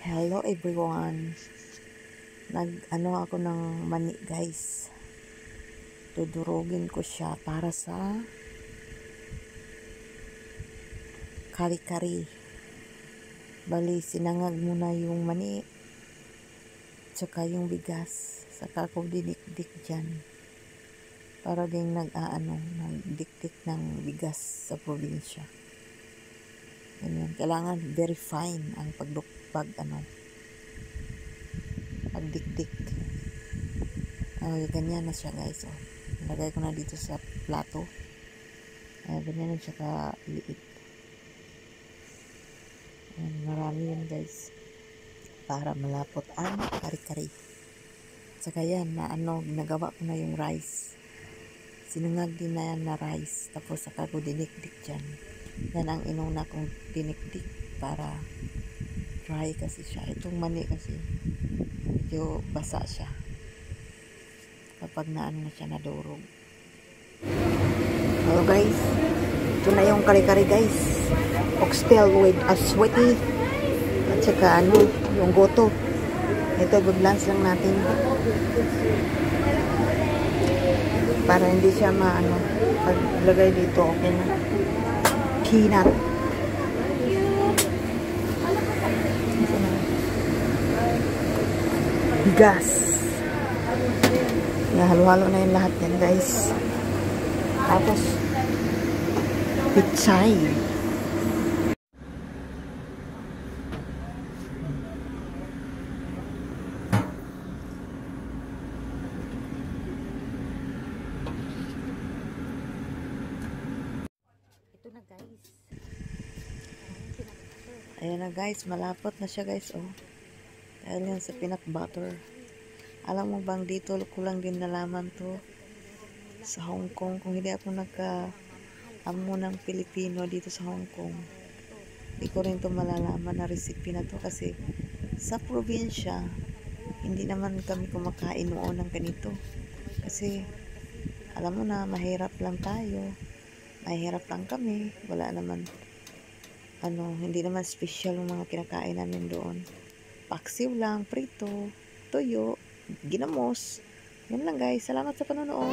Hello everyone. Nag-ano ako ng mani guys. Dudurugin ko siya para sa kari-kari. Bali, sinangag muna yung mani tsaka yung bigas. Saka ko dinikdik dyan. Para ding nagdikdik ng bigas sa probinsya. Ganyan. Kailangan very fine ang pagdikdik. Ganyan na siya guys. Lagay ko na dito sa plato. Ganyan na siya ka-liit. Marami yan guys. Para malapot ang kari-kari. Saka yan, nagawa ko na yung rice. Sinungag din na yan na rice. Tapos saka ko dinikdik dyan. Yan ang inuna kong dinikdik para dry kasi siya. Itong mani kasi medyo basa siya. Kapag na siya nadurog. Hello guys. Ito na yung kari-kari guys. Oxtail with asweti. At saka yung goto. Ito, good-lance lang natin. Para hindi siya paglagay dito, okay na. Peanut. Bigas. Halo-halo na yung lahat yan guys. Tapos, pichay. Ayan na guys, malapot na siya guys, dahil yan sa peanut butter. Alam mo bang dito ko lang din nalaman to sa Hong Kong. Kung hindi ako nagka-amo ng Pilipino dito sa Hong Kong, hindi ko rin to malalaman na recipe na to kasi sa probinsya hindi naman kami kumakain noon ng ganito. Kasi alam mo na, mahirap lang tayo. Mahirap lang kami. Wala naman hindi naman special yung mga kinakain namin doon. Paksiw lang, prito, toyo, ginamos. Yan lang guys. Salamat sa panonood.